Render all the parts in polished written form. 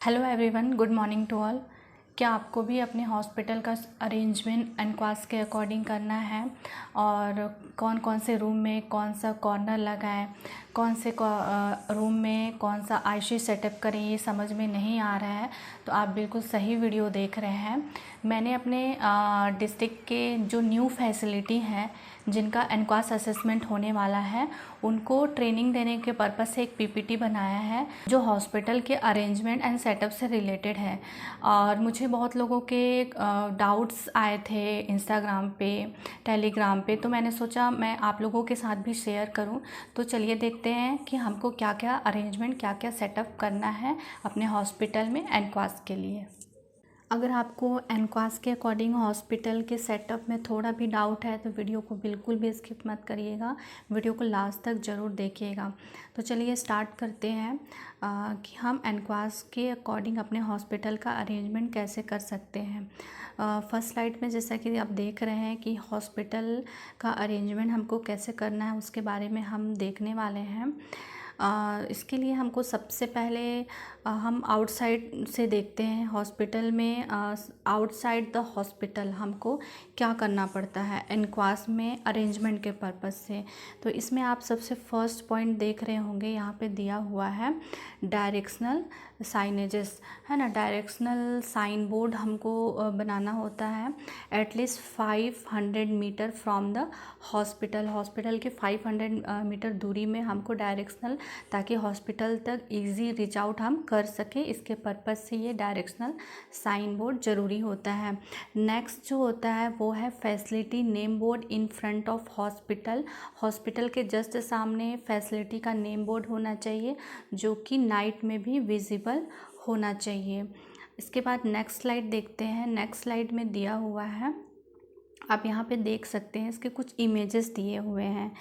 Hello everyone, good morning to all. क्या आपको भी अपने हॉस्पिटल का अरेंजमेंट एनक्वास के अकॉर्डिंग करना है और कौन कौन से रूम में कौन सा कॉर्नर लगाएं, कौन से रूम में कौन सा आईसीयू सेटअप करें, ये समझ में नहीं आ रहा है तो आप बिल्कुल सही वीडियो देख रहे हैं। मैंने अपने डिस्ट्रिक्ट के जो न्यू फैसिलिटी हैं जिनका एनक्वास असेसमेंट होने वाला है उनको ट्रेनिंग देने के पर्पज़ से एक पीपीटी बनाया है जो हॉस्पिटल के अरेंजमेंट एंड सेटअप से रिलेटेड है। और मुझे बहुत लोगों के डाउट्स आए थे इंस्टाग्राम पे, टेलीग्राम पे, तो मैंने सोचा मैं आप लोगों के साथ भी शेयर करूं। तो चलिए देखते हैं कि हमको क्या क्या अरेंजमेंट, क्या क्या सेटअप करना है अपने हॉस्पिटल में एनक्वास के लिए। अगर आपको एनक्वास के अकॉर्डिंग हॉस्पिटल के सेटअप में थोड़ा भी डाउट है तो वीडियो को बिल्कुल भी स्किप मत करिएगा, वीडियो को लास्ट तक ज़रूर देखिएगा। तो चलिए स्टार्ट करते हैं कि हम एनक्वास के अकॉर्डिंग अपने हॉस्पिटल का अरेंजमेंट कैसे कर सकते हैं। फर्स्ट स्लाइड में जैसा कि आप देख रहे हैं कि हॉस्पिटल का अरेंजमेंट हमको कैसे करना है उसके बारे में हम देखने वाले हैं। इसके लिए हमको सबसे पहले हम आउटसाइड से देखते हैं हॉस्पिटल में। आउटसाइड द हॉस्पिटल हमको क्या करना पड़ता है एनक्वास में अरेंजमेंट के पर्पज़ से। तो इसमें आप सबसे फर्स्ट पॉइंट देख रहे होंगे, यहाँ पे दिया हुआ है डायरेक्शनल साइनेजेस, है ना। डायरेक्शनल साइन बोर्ड हमको बनाना होता है at least 500 metre from the hospital के 500 मीटर दूरी में हमको डायरेक्शनल, ताकि हॉस्पिटल तक इजी रीच आउट हम कर सकें, इसके पर्पज़ से ये डायरेक्शनल साइन बोर्ड ज़रूरी होता है। नेक्स्ट जो होता है वो है facility name board in front of hospital. Hospital के जस्ट सामने फैसिलिटी का नेम बोर्ड होना चाहिए जो कि नाइट में भी विजिबल होना चाहिए। इसके बाद नेक्स्ट स्लाइड देखते हैं। नेक्स्ट स्लाइड में दिया हुआ है, आप यहाँ पे देख सकते हैं, इसके कुछ इमेजेस दिए हुए हैं।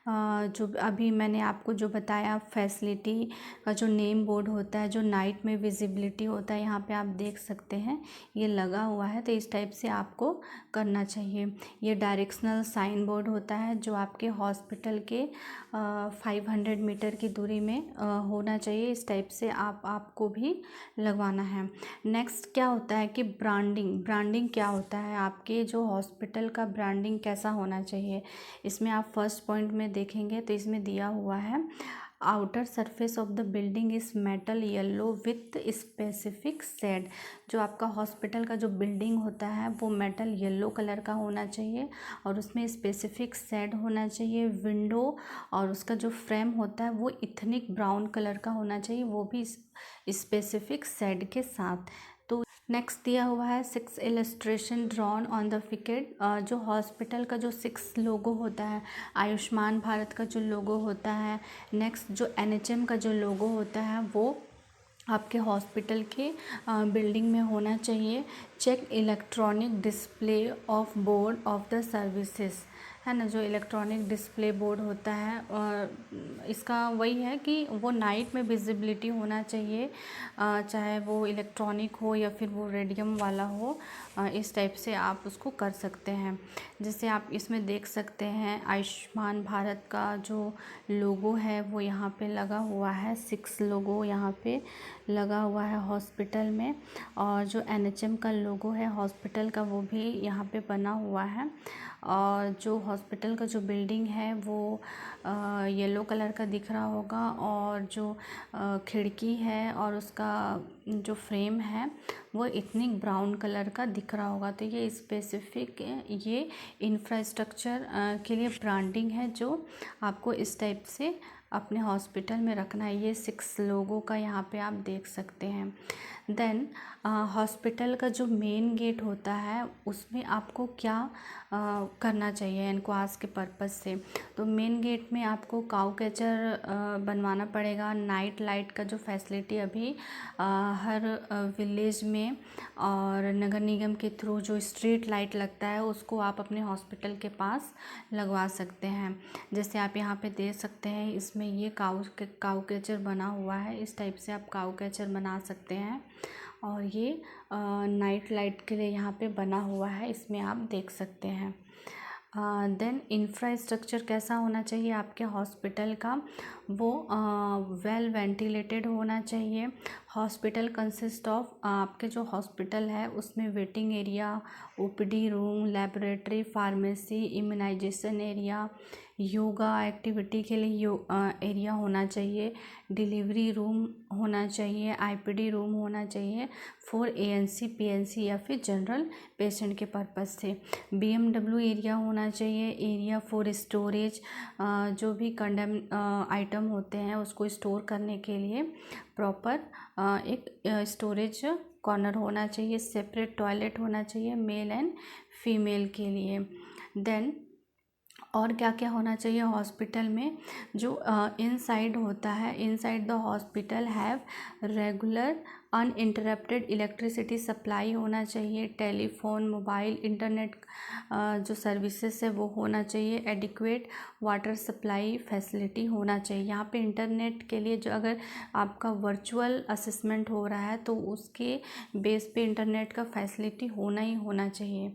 जो अभी मैंने आपको जो बताया फैसिलिटी का जो नेम बोर्ड होता है, जो नाइट में विजिबिलिटी होता है, यहाँ पे आप देख सकते हैं ये लगा हुआ है। तो इस टाइप से आपको करना चाहिए। ये डायरेक्शनल साइन बोर्ड होता है जो आपके हॉस्पिटल के 500 मीटर की दूरी में होना चाहिए। इस टाइप से आपको भी लगवाना है। नेक्स्ट क्या होता है कि ब्रांडिंग क्या होता है, आपके जो हॉस्पिटल का ब्रांडिंग कैसा होना चाहिए। इसमें आप फर्स्ट पॉइंट में देखेंगे तो इसमें दिया हुआ है outer surface of the building is metal yellow with specific shade. जो आपका हॉस्पिटल का जो बिल्डिंग होता है वो मेटल येलो कलर का होना चाहिए और उसमें स्पेसिफिक शेड होना चाहिए। विंडो और उसका जो फ्रेम होता है वो इथनिक ब्राउन कलर का होना चाहिए, वो भी स्पेसिफिक शेड के साथ। तो नेक्स्ट दिया हुआ है 6 इलस्ट्रेशन ड्रॉन ऑन द फिकेट। जो हॉस्पिटल का जो 6 लोगो होता है, आयुष्मान भारत का जो लोगो होता है, नेक्स्ट जो एनएचएम का जो लोगो होता है वो आपके हॉस्पिटल के बिल्डिंग में होना चाहिए। Check electronic display of board of the services, है ना। जो इलेक्ट्रॉनिक डिस्प्ले बोर्ड होता है और इसका वही है कि वो नाइट में विजिबिलिटी होना चाहिए, चाहे वो इलेक्ट्रॉनिक हो या फिर वो रेडियम वाला हो। इस टाइप से आप उसको कर सकते हैं। जैसे आप इसमें देख सकते हैं आयुष्मान भारत का जो लोगो है वो यहाँ पे लगा हुआ है, 6 लोगो यहाँ पे लगा हुआ है हॉस्पिटल में। और जो एनएचएम का लोगो है हॉस्पिटल का वो भी यहाँ पे बना हुआ है। और जो हॉस्पिटल का जो बिल्डिंग है वो येलो कलर का दिख रहा होगा और जो खिड़की है और उसका जो फ्रेम है वो इतनी ब्राउन कलर का दिख रहा होगा। तो ये स्पेसिफिक ये इंफ्रास्ट्रक्चर के लिए ब्रांडिंग है जो आपको इस टाइप से अपने हॉस्पिटल में रखना है। ये 6 लोगों का यहाँ पे आप देख सकते हैं। देन हॉस्पिटल का जो मेन गेट होता है उसमें आपको क्या करना चाहिए एनक्वास के पर्पज़ से। तो मेन गेट में आपको काऊ कैचर बनवाना पड़ेगा। नाइट लाइट का जो फैसिलिटी अभी हर विलेज में और नगर निगम के थ्रू जो स्ट्रीट लाइट लगता है उसको आप अपने हॉस्पिटल के पास लगवा सकते हैं। जैसे आप यहाँ पे देख सकते हैं इसमें ये काऊ कैचर बना हुआ है, इस टाइप से आप काऊ कैचर बना सकते हैं। और ये नाइट लाइट के लिए यहाँ पे बना हुआ है, इसमें आप देख सकते हैं। देन इंफ्रास्ट्रक्चर कैसा होना चाहिए आपके हॉस्पिटल का, वो वेल वेंटिलेटेड होना चाहिए। हॉस्पिटल कंसिस्ट ऑफ, आपके जो हॉस्पिटल है उसमें waiting area, OPD room, laboratory, pharmacy, immunisation area, yoga activity के लिए एरिया होना चाहिए, डिलीवरी रूम होना चाहिए, आईपीडी रूम होना चाहिए फॉर एएनसी, पीएनसी या फिर जनरल पेशेंट के पर्पज़ से, बीएमडब्ल्यू एरिया होना चाहिए, एरिया फॉर स्टोरेज, जो भी कंडेम आइटम होते हैं उसको स्टोर करने के लिए प्रॉपर एक स्टोरेज कॉर्नर होना चाहिए, सेपरेट टॉयलेट होना चाहिए मेल एंड फीमेल के लिए। देन और क्या क्या होना चाहिए हॉस्पिटल में, जो इनसाइड होता है, inside the hospital have regular uninterrupted electricity supply होना चाहिए, टेलीफोन, मोबाइल, इंटरनेट जो सर्विसेज है वो होना चाहिए, एडिक्वेट वाटर सप्लाई फैसिलिटी होना चाहिए। यहाँ पे इंटरनेट के लिए जो अगर आपका वर्चुअल असेसमेंट हो रहा है तो उसके बेस पे इंटरनेट का फैसिलिटी होना ही होना चाहिए।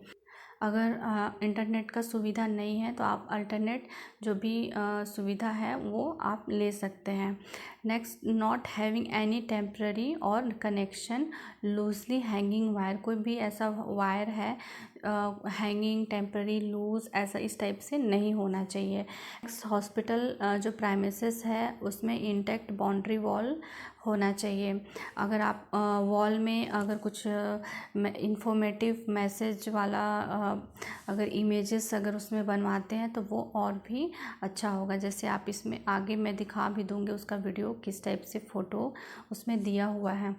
अगर इंटरनेट का सुविधा नहीं है तो आप अल्टरनेट जो भी सुविधा है वो आप ले सकते हैं। Next, not having any temporary और कनेक्शन लूजली हैंगिंग वायर, कोई भी ऐसा वायर है हैंगिंग, टेम्पररी, लूज, ऐसा इस टाइप से नहीं होना चाहिए। नेक्स्ट, हॉस्पिटल जो प्राइमेसिस है उसमें इंटैक्ट बाउंड्री वॉल होना चाहिए। अगर आप वॉल में अगर कुछ इंफॉर्मेटिव मैसेज वाला अगर इमेजेस अगर उसमें बनवाते हैं तो वो और भी अच्छा होगा। जैसे आप इसमें आगे मैं दिखा भी दूँगी उसका वीडियो किस टाइप से फ़ोटो उसमें दिया हुआ है।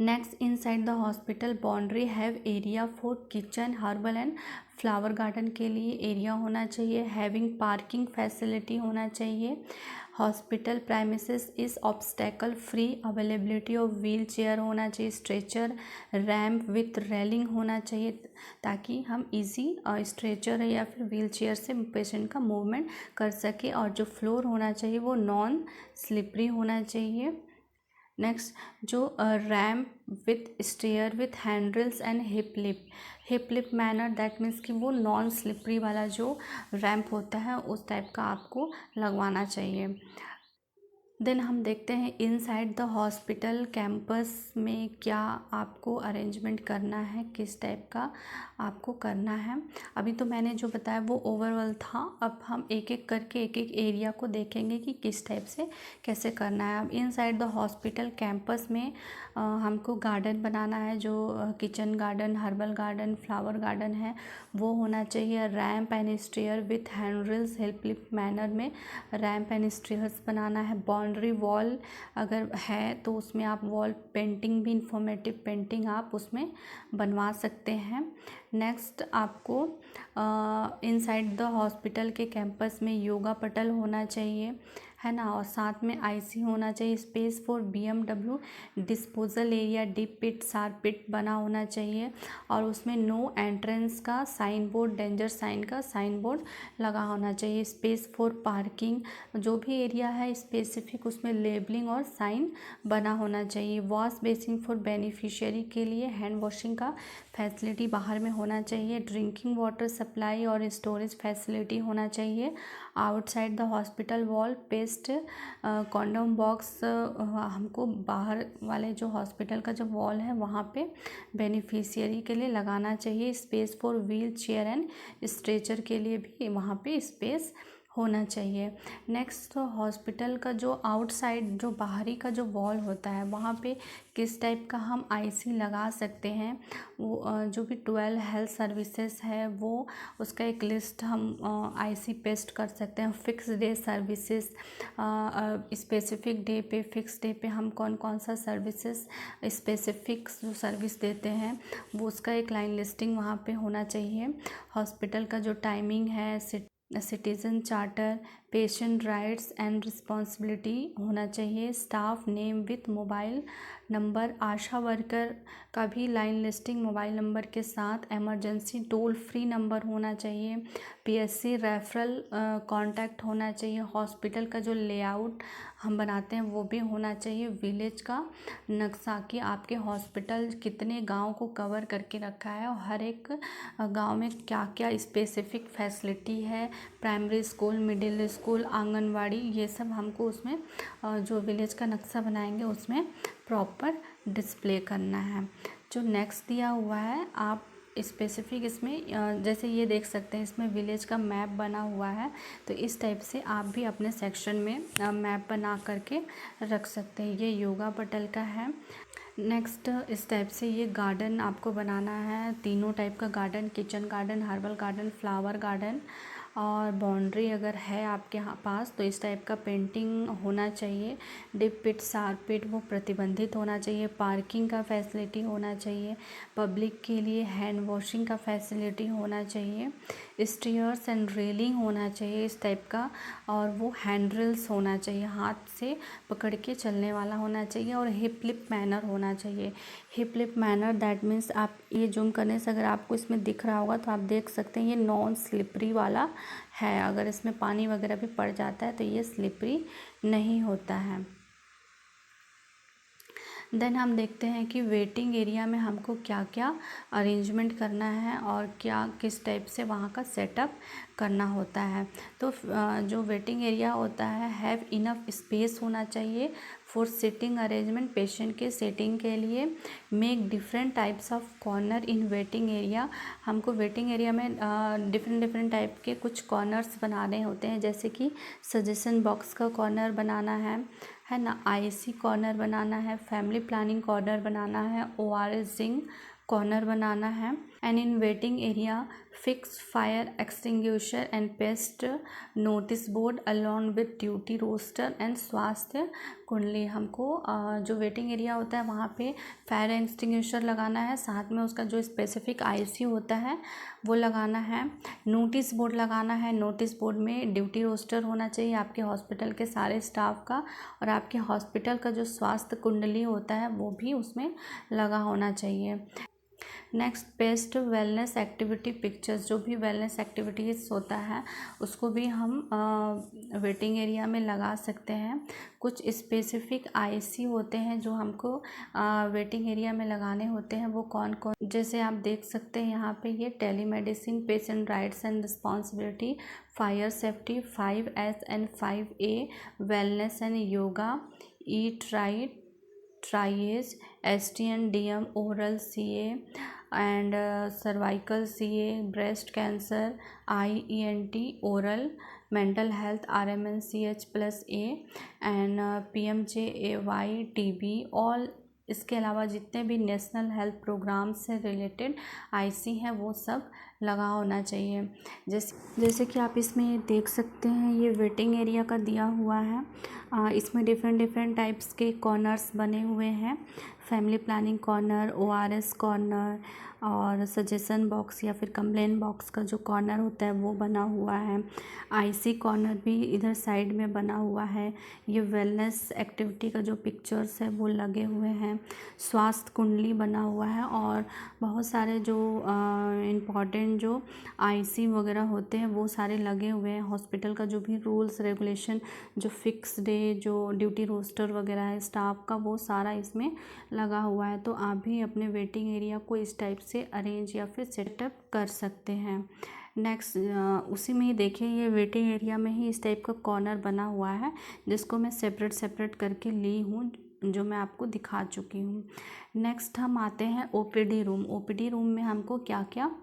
Next, inside the hospital boundary have area for kitchen, herbal and flower garden के लिए एरिया होना चाहिए, हैविंग पार्किंग फैसिलिटी होना चाहिए। Hospital premises is obstacle free, availability of wheelchair होना चाहिए, स्ट्रेचर, रैम्प विथ रेलिंग होना चाहिए ताकि हम इजी स्ट्रेचर या फिर व्हील चेयर से पेशेंट का मूवमेंट कर सके, और जो फ्लोर होना चाहिए वो नॉन स्लिपरी होना चाहिए। नेक्स्ट, जो ramp with stair with handles and hip lip manner, that means कि वो नॉन स्लिपरी वाला जो रैम्प होता है उस टाइप का आपको लगवाना चाहिए। देन हम देखते हैं इनसाइड द हॉस्पिटल कैंपस में क्या आपको अरेंजमेंट करना है, किस टाइप का आपको करना है। अभी तो मैंने जो बताया वो ओवरऑल था, अब हम एक एक करके एक एक एरिया को देखेंगे कि किस टाइप से कैसे करना है। अब इनसाइड द हॉस्पिटल कैंपस में हमको गार्डन बनाना है, जो kitchen garden, herbal garden, flower garden है वो होना चाहिए। Ramp and stair with handles, help lift manner में रैम्प एंड स्टेयर्स बनाना है। बाउंड्री वॉल अगर है तो उसमें आप वॉल पेंटिंग भी, इंफॉर्मेटिव पेंटिंग आप उसमें बनवा सकते हैं। नेक्स्ट, आपको इनसाइड द हॉस्पिटल के कैंपस में योगा पटल होना चाहिए, है ना, और साथ में आईसी होना चाहिए। Space for BMW disposal area, deep pit, sharp pit बना होना चाहिए, और उसमें नो एंट्रेंस का साइन बोर्ड, डेंजर साइन का साइन बोर्ड लगा होना चाहिए। स्पेस फॉर पार्किंग, जो भी एरिया है स्पेसिफिक उसमें लेबलिंग और साइन बना होना चाहिए। वॉश बेसिन फॉर बेनिफिशियरी के लिए हैंड वॉशिंग का फैसिलिटी बाहर में होना चाहिए। ड्रिंकिंग वाटर सप्लाई और स्टोरेज फैसिलिटी होना चाहिए। Outside the hospital wall paste condom box, हमको बाहर वाले जो हॉस्पिटल का जो वॉल है वहाँ पे बेनिफिशियरी के लिए लगाना चाहिए। Space for wheel chair and stretcher के लिए भी वहाँ पे स्पेस होना चाहिए। नेक्स्ट, तो हॉस्पिटल का जो आउटसाइड जो बाहरी का जो वॉल होता है वहाँ पे किस टाइप का हम आईसी लगा सकते हैं, वो जो भी 12 हेल्थ सर्विसेज है वो उसका एक लिस्ट हम आईसी पेस्ट कर सकते हैं। Fix day services, specific day पे, फिक्स डे पे हम कौन कौन सा सर्विसेज स्पेसिफिक जो सर्विस देते हैं वो उसका एक लाइन लिस्टिंग वहाँ पे होना चाहिए। हॉस्पिटल का जो टाइमिंग है, citizen charter, patient rights and responsibility होना चाहिए। Staff name with mobile number, Asha worker का भी लाइन लिस्टिंग मोबाइल नंबर के साथ। इमरजेंसी टोल फ्री नंबर होना चाहिए। पीएससी रेफरल कांटेक्ट होना चाहिए। हॉस्पिटल का जो लेआउट हम बनाते हैं वो भी होना चाहिए। विलेज का नक्शा कि आपके हॉस्पिटल कितने गांव को कवर करके रखा है और हर एक गांव में क्या क्या स्पेसिफिक फैसिलिटी है, primary school, middle school, anganwadi, ये सब हमको उसमें जो विलेज का नक्शा बनाएंगे उसमें प्रॉपर डिस्प्ले करना है। जो नेक्स्ट दिया हुआ है आप स्पेसिफिक इसमें जैसे ये देख सकते हैं, इसमें विलेज का मैप बना हुआ है, तो इस टाइप से आप भी अपने सेक्शन में मैप बना करके रख सकते हैं। ये योगा पटल का है। नेक्स्ट इस टाइप से ये गार्डन आपको बनाना है, तीनों टाइप का garden, kitchen garden, herbal garden, flower garden, और बाउंड्री अगर है आपके पास तो इस टाइप का पेंटिंग होना चाहिए। डिप पिट, शार्प पिट वो प्रतिबंधित होना चाहिए। पार्किंग का फैसिलिटी होना चाहिए। पब्लिक के लिए हैंड वॉशिंग का फैसिलिटी होना चाहिए। स्टेयर्स एंड रेलिंग होना चाहिए इस टाइप का, और वो हैंडल्स होना चाहिए, हाथ से पकड़ के चलने वाला होना चाहिए, और हिप लिप मैनर होना चाहिए। Hip lip manner that means आप ये जूम करने से अगर आपको इसमें दिख रहा होगा तो आप देख सकते हैं ये नॉन स्लिपरी वाला है। अगर इसमें पानी वगैरह भी पड़ जाता है तो ये स्लिपरी नहीं होता है। देन हम देखते हैं कि वेटिंग एरिया में हमको क्या क्या अरेंजमेंट करना है और क्या किस टाइप से वहाँ का सेटअप करना होता है। तो जो वेटिंग एरिया होता है हैव इनफ स्पेस होना चाहिए फॉर सिटिंग अरेंजमेंट, पेशेंट के सेटिंग के लिए। Make different types of corner in waiting area. हमको वेटिंग एरिया में डिफरेंट टाइप के कुछ कॉर्नर्स बनाने होते हैं, जैसे कि सजेशन बॉक्स का कॉर्नर बनाना है ना, आईसी कॉर्नर बनाना है, फैमिली प्लानिंग कॉर्नर बनाना है, ओआरएस जिंक कॉर्नर बनाना है। And in waiting area fix fire extinguisher and paste notice board along with duty roster and स्वास्थ्य कुंडली। हमको जो वेटिंग एरिया होता है वहाँ पे फायर एक्सटिंग्विशर लगाना है, साथ में उसका जो स्पेसिफिक आईसी होता है वो लगाना है। नोटिस बोर्ड लगाना है, नोटिस बोर्ड में ड्यूटी रोस्टर होना चाहिए आपके हॉस्पिटल के सारे स्टाफ का, और आपके हॉस्पिटल का जो स्वास्थ्य कुंडली होता है वो भी उसमें लगा होना चाहिए। Next best wellness activity pictures, जो भी वेलनेस एक्टिविटीज़ होता है उसको भी हम वेटिंग एरिया में लगा सकते हैं। कुछ स्पेसिफिक आईसी होते हैं जो हमको वेटिंग एरिया में लगाने होते हैं, वो कौन कौन, जैसे आप देख सकते हैं यहाँ पे ये telemedicine, patient rights and responsibility, fire safety, 5S and 5A, wellness and yoga, eat right, triage, STNDM, oral CA and cervical CA, breast cancer, IENT, oral, mental health, RMNCH+A and PMJAY, TB all. इसके अलावा जितने भी national health programme से related IC हैं वो सब लगा होना चाहिए। जैसे कि आप इसमें देख सकते हैं ये वेटिंग एरिया का दिया हुआ है। इसमें डिफरेंट टाइप्स के कॉर्नर्स बने हुए हैं। Family planning corner, ORS corner, और सजेशन बॉक्स या फिर कंप्लेन बॉक्स का जो कॉर्नर होता है वो बना हुआ है। आईसी कॉर्नर भी इधर साइड में बना हुआ है। ये वेलनेस एक्टिविटी का जो पिक्चर्स है वो लगे हुए हैं। स्वास्थ्य कुंडली बना हुआ है, और बहुत सारे जो इम्पॉर्टेंट जो आईसी वगैरह होते हैं वो सारे लगे हुए हैं। हॉस्पिटल का जो भी रूल्स रेगुलेशन, जो फिक्स डे, जो ड्यूटी रोस्टर वगैरह है स्टाफ का, वो सारा इसमें लगा हुआ है। तो आप भी अपने वेटिंग एरिया को इस टाइप से अरेंज या फिर सेटअप कर सकते हैं। नेक्स्ट उसी में ही देखिए ये वेटिंग एरिया में ही इस टाइप का कॉर्नर बना हुआ है, जिसको मैं सेपरेट करके ली हूँ, जो मैं आपको दिखा चुकी हूँ। नेक्स्ट हम आते हैं ओपीडी रूम। ओपीडी रूम में हमको क्या क्या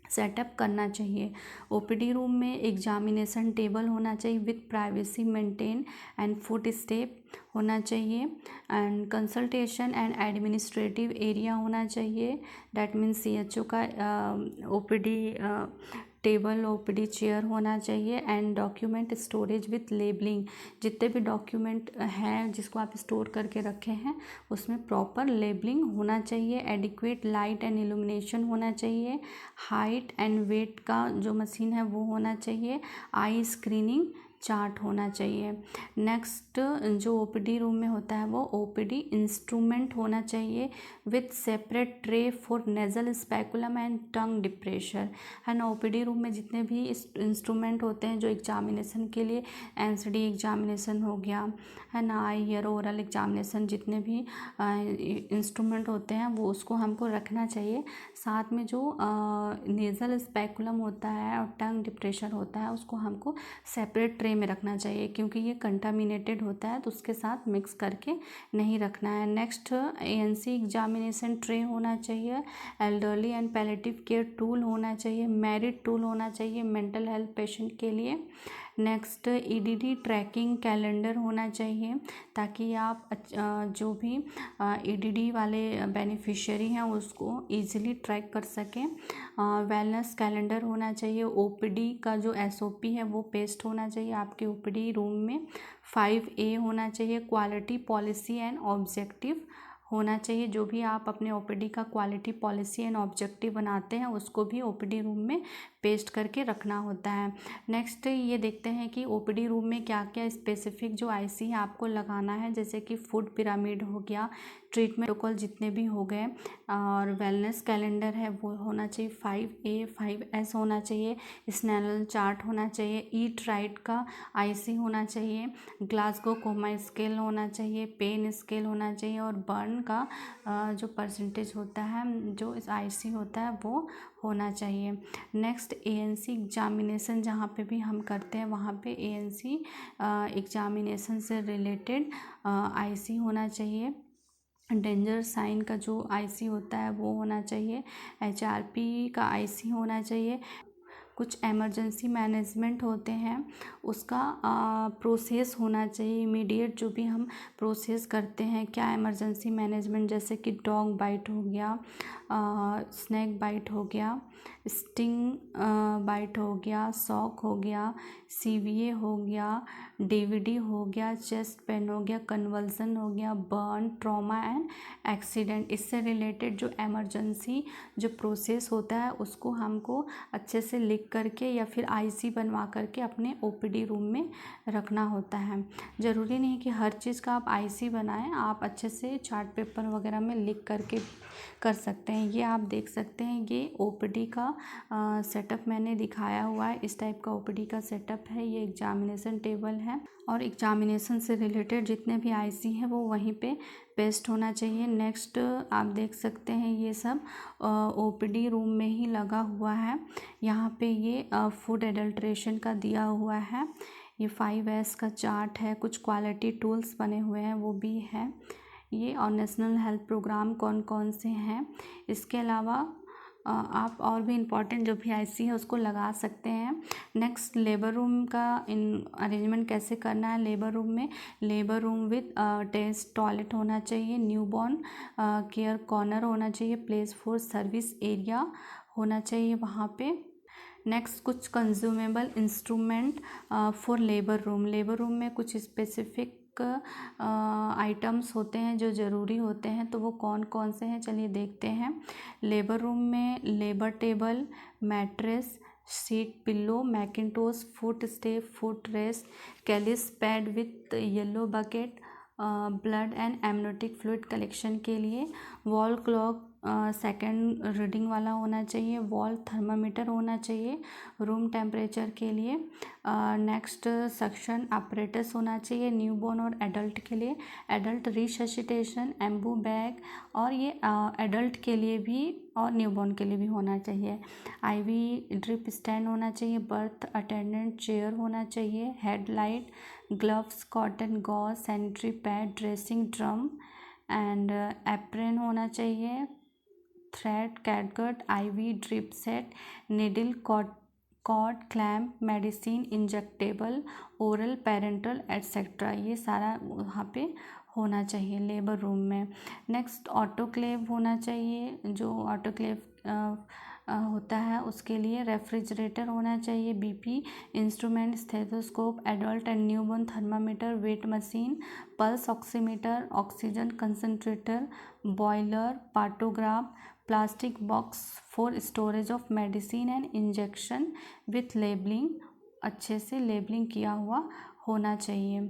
सेटअप करना चाहिए। ओपीडी रूम में एग्जामिनेशन टेबल होना चाहिए with privacy maintain and foot step होना चाहिए, and consultation and administrative area होना चाहिए, डैट मीन्स CHO का ओपीडी टेबल, ओपीडी चेयर होना चाहिए, and document storage with labelling. जितने भी डॉक्यूमेंट हैं जिसको आप स्टोर करके रखे हैं उसमें प्रॉपर लेबलिंग होना चाहिए। एडिक्वेट लाइट एंड इल्यूमिनेशन होना चाहिए। हाइट एंड वेट का जो मशीन है वो होना चाहिए। आई स्क्रीनिंग चार्ट होना चाहिए। नेक्स्ट जो ओपीडी रूम में होता है वो ओपीडी इंस्ट्रूमेंट होना चाहिए with separate tray for nasal speculum and tongue depressor, है ना। ओपीडी रूम में जितने भी इंस्ट्रूमेंट होते हैं जो एग्जामिनेशन के लिए, NCD एग्जामिनेशन हो गया, है ना, आई ईयर ओरल एग्जामिनेशन, जितने भी इंस्ट्रूमेंट होते हैं वो उसको हमको रखना चाहिए। साथ में जो नेजल स्पेकुलम होता है और टंग डिप्रेशर होता है उसको हमको सेपरेट ट्रे ट्रे में रखना चाहिए, क्योंकि ये कंटामिनेटेड होता है तो उसके साथ मिक्स करके नहीं रखना है। नेक्स्ट एएनसी एग्जामिनेशन ट्रे होना चाहिए, elderly and palliative care tool होना चाहिए, मेरिट टूल होना चाहिए मेंटल हेल्थ पेशेंट के लिए। नेक्स्ट ईडीडी ट्रैकिंग कैलेंडर होना चाहिए, ताकि आप जो भी ईडीडी वाले बेनिफिशियरी हैं उसको इजीली ट्रैक कर सकें। वेलनेस कैलेंडर होना चाहिए। ओपीडी का जो एसओपी है वो पेस्ट होना चाहिए आपके ओपीडी रूम में। 5A होना चाहिए, क्वालिटी पॉलिसी एंड ऑब्जेक्टिव होना चाहिए। जो भी आप अपने ओपीडी का क्वालिटी पॉलिसी एंड ऑब्जेक्टिव बनाते हैं उसको भी ओपीडी रूम में पेस्ट करके रखना होता है। नेक्स्ट ये देखते हैं कि ओपीडी रूम में क्या क्या स्पेसिफिक जो आईसी है आपको लगाना है, जैसे कि फूड पिरामिड हो गया, ट्रीटमेंट प्रोटोकॉल जितने भी हो गए, और वेलनेस कैलेंडर है वो होना चाहिए। 5A 5S होना चाहिए, स्नेल चार्ट होना चाहिए, ईट राइट का आईसी होना चाहिए, ग्लासगो कोमा स्केल होना चाहिए, पेन स्केल होना चाहिए, और बर्न का जो परसेंटेज होता है जो इस आईसी होता है वो होना चाहिए। नेक्स्ट एएनसी एग्जामिनेशन जहाँ पे भी हम करते हैं वहाँ पे एएनसी एग्जामिनेशन से रिलेटेड आईसी होना चाहिए। डेंजर साइन का जो आईसी होता है वो होना चाहिए, एचआरपी का आईसी होना चाहिए। कुछ इमरजेंसी मैनेजमेंट होते हैं उसका प्रोसेस होना चाहिए, इमीडिएट जो भी हम प्रोसेस करते हैं क्या इमरजेंसी मैनेजमेंट, जैसे कि डॉग बाइट हो गया, स्नैक बाइट हो गया, स्टिंग बाइट हो गया, शॉक हो गया, सीवीए हो गया, डीवीडी हो गया, चेस्ट पेन हो गया, कन्वल्सन हो गया, बर्न, ट्रॉमा एंड एक्सीडेंट। इससे रिलेटेड जो इमरजेंसी जो प्रोसेस होता है उसको हमको अच्छे से लिख करके या फिर आईसी बनवा करके अपने ओपीडी रूम में रखना होता है। ज़रूरी नहीं कि हर चीज़ का आप आईसी बनाएं, आप अच्छे से चार्ट पेपर वगैरह में लिख करके कर सकते हैं। ये आप देख सकते हैं, ये ओपीडी का सेटअप मैंने दिखाया हुआ है। इस टाइप का ओपीडी का सेटअप है। ये एग्जामिनेशन टेबल है और एग्जामिनेशन से रिलेटेड जितने भी आईसी हैं वो वहीं पे पेस्ट होना चाहिए। नेक्स्ट आप देख सकते हैं ये सब ओपीडी रूम में ही लगा हुआ है। यहाँ पे ये फूड एडल्ट्रेशन का दिया हुआ है। ये 5S का चार्ट है, कुछ क्वालिटी टूल्स बने हुए हैं वो भी है ये, और नेशनल हेल्थ प्रोग्राम कौन कौन से हैं। इसके अलावा आप और भी इम्पॉर्टेंट जो भी आईसी है उसको लगा सकते हैं। नेक्स्ट लेबर रूम का अरेंजमेंट कैसे करना है। लेबर रूम में labour room with test toilet होना चाहिए, न्यूबॉर्न केयर कॉर्नर होना चाहिए, प्लेस फॉर सर्विस एरिया होना चाहिए वहाँ पे। नेक्स्ट कुछ consumable instrument for labour room. Labour room में कुछ स्पेसिफिक आइटम्स होते हैं जो ज़रूरी होते हैं, तो वो कौन कौन से हैं चलिए देखते हैं। लेबर रूम में labour table, mattress, seat pillow, Macintosh, foot step, foot rest, Kallis pad with yellow bucket, blood and amniotic fluid collection के लिए, वॉल क्लॉक सेकेंड रीडिंग वाला होना चाहिए, वॉल थर्मामीटर होना चाहिए रूम टेम्परेचर के लिए। नेक्स्ट सक्शन अपरेटस होना चाहिए न्यूबॉर्न और एडल्ट के लिए, एडल्ट रिससिटेशन, एम्बू बैग, और ये एडल्ट के लिए भी और न्यूबॉर्न के लिए भी होना चाहिए। आईवी ड्रिप स्टैंड होना चाहिए, बर्थ अटेंडेंट चेयर होना चाहिए, headlight, gloves, cotton gauze, sanitary pad, dressing drum and apron होना चाहिए, thread, catgut, IV drip set, needle, cord, clamp, medicine, injectable, oral, parental etcetera, ये सारा वहाँ पे होना चाहिए लेबर रूम में। नेक्स्ट ऑटोक्लेव होना चाहिए, जो ऑटोक्लेव होता है उसके लिए रेफ्रिजरेटर होना चाहिए, BP instrument, stethoscope, adult and newborn thermometer, weight machine, pulse oximeter, oxygen concentrator, boiler, partograph, plastic box for storage of medicine and injection with labelling, अच्छे से लेबलिंग किया हुआ होना चाहिए।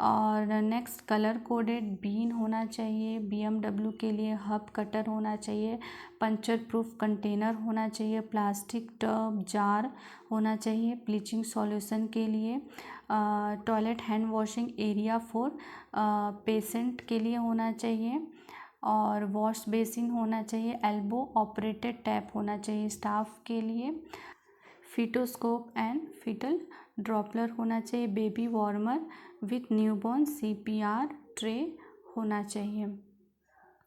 और नेक्स्ट कलर कोडेड बीन होना चाहिए, BMW के लिए हब कटर होना चाहिए, पंचर प्रूफ कंटेनर होना चाहिए, प्लास्टिक टब जार होना चाहिए ब्लीचिंग सॉल्यूशन के लिए, toilet hand washing area for patient के लिए होना चाहिए, और वॉश बेसिन होना चाहिए, एल्बो ऑपरेटेड टैप होना चाहिए स्टाफ के लिए, फीटोस्कोप एंड फीटल ड्रॉपलर होना चाहिए, baby warmer with newborn, CPR tray होना चाहिए।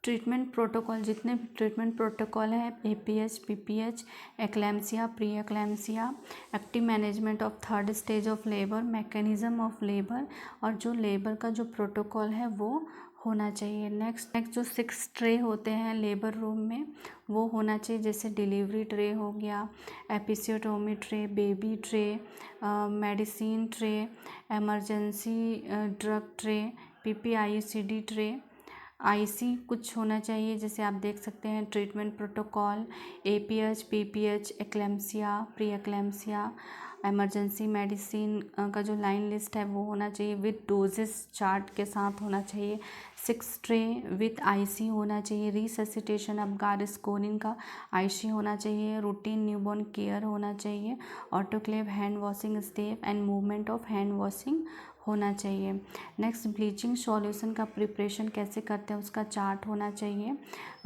ट्रीटमेंट प्रोटोकॉल, जितने भी ट्रीटमेंट प्रोटोकॉल है, APH, PPH, eclampsia, pre eclampsia, active management of third stage of labour, mechanism of labour, और जो लेबर का जो प्रोटोकॉल है वो होना चाहिए। नेक्स्ट जो 6 ट्रे होते हैं लेबर रूम में वो होना चाहिए, जैसे डिलीवरी ट्रे हो गया, episiotomy tray, baby tray, medicine tray, emergency drug tray, PPICD tray, IC कुछ होना चाहिए, जैसे आप देख सकते हैं treatment protocol, APH, PPH, eclampsia, pre eclampsia, emergency medicine का जो लाइन लिस्ट है वो होना चाहिए, विद डोजेस चार्ट के साथ होना चाहिए। 6 ट्रे विथ IC होना चाहिए, रिससिटेशन ऑफ गार्स्कोनिन का IC होना चाहिए, रूटीन न्यूबॉर्न केयर होना चाहिए, autoclave hand washing step and movement of hand washing होना चाहिए। नेक्स्ट ब्लीचिंग सॉल्यूशन का प्रिपरेशन कैसे करते हैं उसका चार्ट होना चाहिए।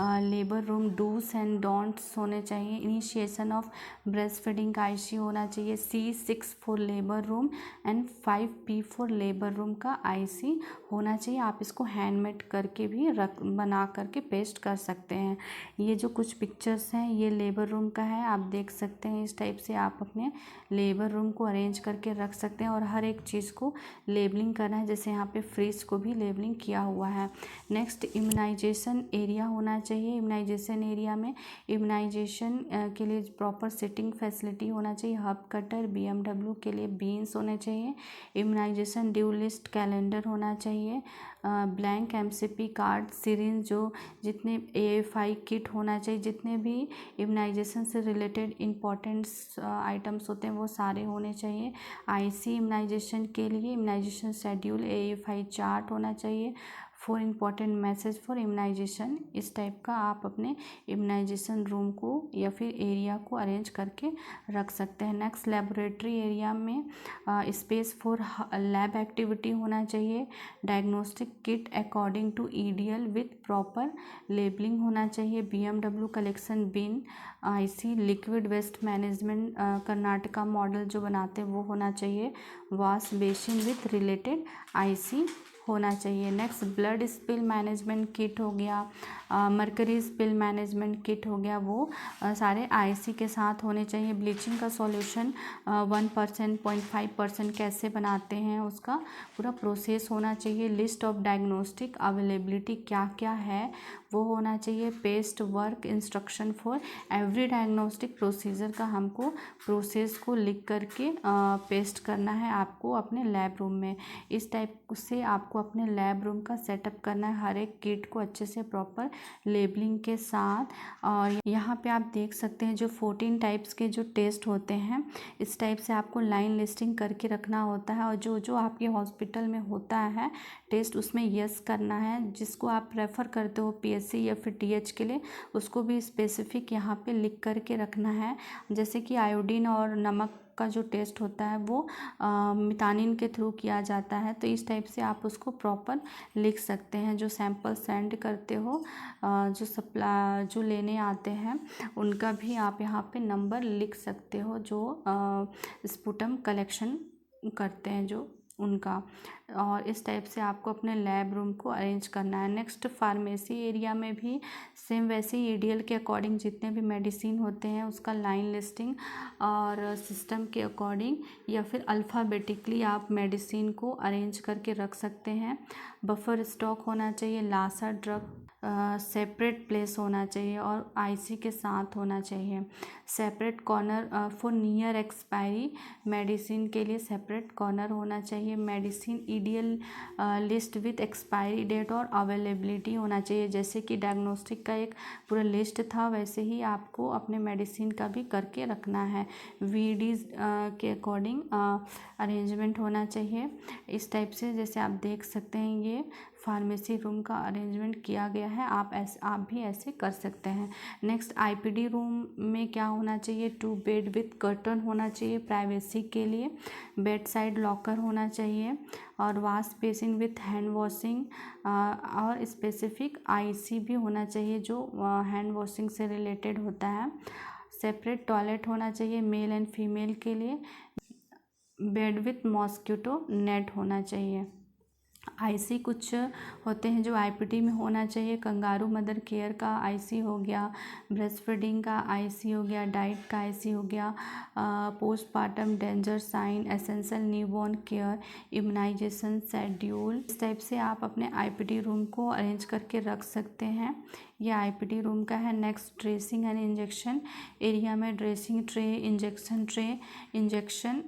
Labour room dos and don'ts होने चाहिए। इनिशिएशन ऑफ ब्रेस्ट फीडिंग का IC होना चाहिए। C6 for labour room and 5P for labour room का IC होना चाहिए। आप इसको हैंडमेड करके भी बना करके पेस्ट कर सकते हैं। ये जो कुछ पिक्चर्स हैं ये लेबर रूम का है, आप देख सकते हैं। इस टाइप से आप अपने लेबर रूम को अरेंज करके रख सकते हैं और हर एक चीज़ को लेबलिंग करना है, जैसे यहाँ पे फ्रिज को भी लेबलिंग किया हुआ है। नेक्स्ट इम्यूनाइजेशन एरिया होना चाहिए। इम्यूनाइजेशन एरिया में इम्यूनाइजेशन के लिए प्रॉपर सिटिंग फैसिलिटी होना चाहिए। हब कटर, BMW के लिए बीन्स होने चाहिए। इम्यूनाइजेशन ड्यू लिस्ट कैलेंडर होना चाहिए। ब्लैंक MCP कार्ड, सिरिंज, जो जितने AFI किट होना चाहिए, जितने भी इम्यूनाइजेशन से रिलेटेड इंपॉर्टेंट्स आइटम्स होते हैं वो सारे होने चाहिए। IC इम्यूनाइजेशन के लिए इम्यूनाइजेशन शेड्यूल, AFI चार्ट होना चाहिए। For important message for immunisation, इस टाइप का आप अपने इम्यूनाइजेशन रूम को या फिर एरिया को अरेंज करके रख सकते हैं। नेक्स्ट लेबोरेटरी एरिया में स्पेस फॉर लैब एक्टिविटी होना चाहिए। Diagnostic kit according to EDL with proper labelling होना चाहिए। BMW collection bin, IC liquid waste management Karnataka model जो बनाते हैं वो होना चाहिए। Wash basin with related IC होना चाहिए। Next blood spill management kit हो गया, मरकरी स्पिल मैनेजमेंट किट हो गया, वो सारे IC के साथ होने चाहिए। ब्लीचिंग का सॉल्यूशन 1%, 0.5% कैसे बनाते हैं उसका पूरा प्रोसेस होना चाहिए। लिस्ट ऑफ डायग्नोस्टिक अवेलेबिलिटी क्या क्या है वो होना चाहिए। Paste work instruction for every diagnostic procedure का हमको प्रोसेस को लिख करके पेस्ट करना है आपको अपने लैब रूम में। इस टाइप से आपको अपने लैब रूम का सेटअप करना है, हर एक किट को अच्छे से प्रॉपर लेबलिंग के साथ। और यहाँ पे आप देख सकते हैं जो 14 टाइप्स के जो टेस्ट होते हैं, इस टाइप से आपको लाइन लिस्टिंग करके रखना होता है। और जो जो आपके हॉस्पिटल में होता है टेस्ट उसमें यस करना है। जिसको आप रेफ़र करते हो PSC या फिर TH के लिए, उसको भी स्पेसिफिक यहाँ पे लिख करके रखना है। जैसे कि आयोडीन और नमक का जो टेस्ट होता है वो मितानिन के थ्रू किया जाता है, तो इस टाइप से आप उसको प्रॉपर लिख सकते हैं। जो सैंपल सेंड करते हो, जो लेने आते हैं उनका भी आप यहाँ पे नंबर लिख सकते हो, जो स्पुटम कलेक्शन करते हैं जो उनका। और इस टाइप से आपको अपने लैब रूम को अरेंज करना है। नेक्स्ट फार्मेसी एरिया में भी सेम वैसे ही EDL के अकॉर्डिंग जितने भी मेडिसिन होते हैं उसका लाइन लिस्टिंग और सिस्टम के अकॉर्डिंग या फिर अल्फ़ाबेटिकली आप मेडिसिन को अरेंज करके रख सकते हैं। बफर स्टॉक होना चाहिए। लासा ड्रग सेपरेट प्लेस होना चाहिए और IC के साथ होना चाहिए। Separate corner for near expiry, medicine के लिए सेपरेट कॉर्नर होना चाहिए। Medicine EDL list with expiry date और अवेलेबिलिटी होना चाहिए। जैसे कि डायग्नोस्टिक का एक पूरा लिस्ट था, वैसे ही आपको अपने मेडिसिन का भी करके रखना है। VDs के अकॉर्डिंग अरेंजमेंट होना चाहिए। इस टाइप से जैसे आप देख सकते हैं ये फार्मेसी रूम का अरेंजमेंट किया गया है। आप भी ऐसे कर सकते हैं। नेक्स्ट IPD रूम में क्या होना चाहिए, 2 बेड विथ कर्टन होना चाहिए प्राइवेसी के लिए। बेड साइड लॉकर होना चाहिए और wash basin with hand washing और स्पेसिफिक IC भी होना चाहिए जो हैंड वॉशिंग से रिलेटेड होता है। सेपरेट टॉयलेट होना चाहिए मेल एंड फीमेल के लिए। बेड विथ मॉस्किटो नेट होना चाहिए। आईसी कुछ होते हैं जो आईपीडी में होना चाहिए। कंगारू मदर केयर का आईसी हो गया, ब्रेस्ट फीडिंग का आईसी हो गया, डाइट का आईसी हो गया, postpartum danger sign, essential newborn care, immunisation schedule. इस टाइप से आप अपने आईपीडी रूम को अरेंज करके रख सकते हैं। यह आईपीडी रूम का है। Next, dressing and injection area में dressing tray, injection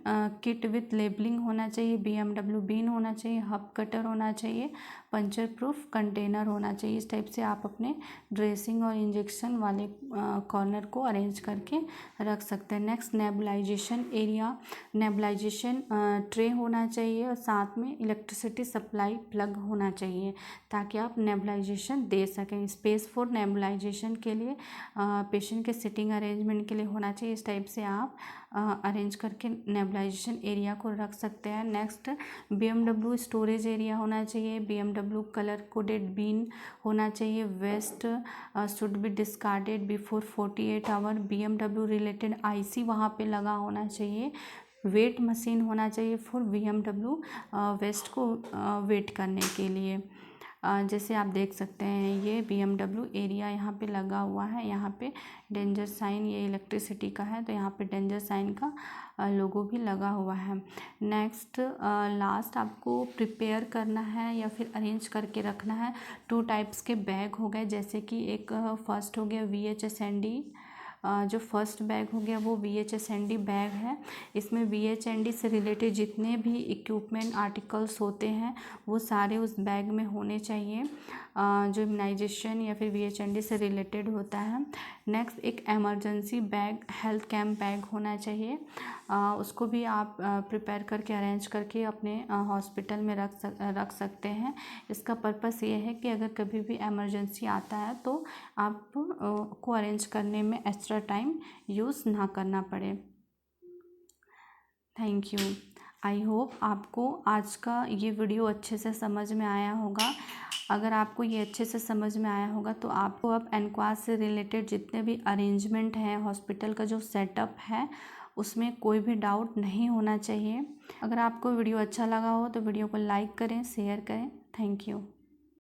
kit with labelling होना चाहिए, बीएमडब्ल्यू बीन होना चाहिए, हब कटर होना चाहिए, पंचर प्रूफ कंटेनर होना चाहिए। इस टाइप से आप अपने ड्रेसिंग और इंजेक्शन वाले कॉर्नर को अरेंज करके रख सकते हैं। Next, nebulisation area, nebulisation tray होना चाहिए और साथ में इलेक्ट्रिसिटी सप्लाई प्लग होना चाहिए ताकि आप नेबुलाइजेशन दे सकें। स्पेस फॉर नेबुलाइजेशन के लिए पेशेंट के सिटिंग अरेंजमेंट के लिए होना चाहिए। इस टाइप से आप अरेंज करके नेबुलाइजेशन एरिया को रख सकते हैं। नेक्स्ट, बीएमडब्ल्यू स्टोरेज एरिया होना चाहिए, बीएमडब्ल्यू कलर कोडेड बीन होना चाहिए, waste should be discarded before 48 hour, BMW related IC वहाँ पे लगा होना चाहिए, वेट मशीन होना चाहिए फॉर बीएमडब्ल्यू वेस्ट को वेट करने के लिए। जैसे आप देख सकते हैं ये बीएमडब्ल्यू एरिया यहाँ पे लगा हुआ है। यहाँ पे डेंजर साइन, ये इलेक्ट्रिसिटी का है तो यहाँ पे डेंजर साइन का लोगो भी लगा हुआ है। नेक्स्ट, लास्ट आपको प्रिपेयर करना है या फिर अरेंज करके रखना है। 2 टाइप्स के बैग हो गए, जैसे कि एक फर्स्ट हो गया VHSND। जो फर्स्ट बैग हो गया वो VHSND बैग है। इसमें VHND से रिलेटेड जितने भी इक्विपमेंट आर्टिकल्स होते हैं वो सारे उस बैग में होने चाहिए जो इम्यूनाइजेशन या फिर VHND से रिलेटेड होता है। नेक्स्ट, एक emergency bag, health camp bag होना चाहिए। उसको भी आप प्रिपेयर करके अरेंज करके अपने हॉस्पिटल में रख सकते हैं। इसका पर्पस ये है कि अगर कभी भी इमरजेंसी आता है तो आप को अरेंज करने में एक्स्ट्रा टाइम यूज़ ना करना पड़े। Thank you. आई होप आपको आज का ये वीडियो अच्छे से समझ में आया होगा। अगर आपको ये अच्छे से समझ में आया होगा तो आपको अब एनक्वास से रिलेटेड जितने भी अरेंजमेंट हैं, हॉस्पिटल का जो सेटअप है उसमें कोई भी डाउट नहीं होना चाहिए। अगर आपको वीडियो अच्छा लगा हो तो वीडियो को लाइक करें, शेयर करें। Thank you.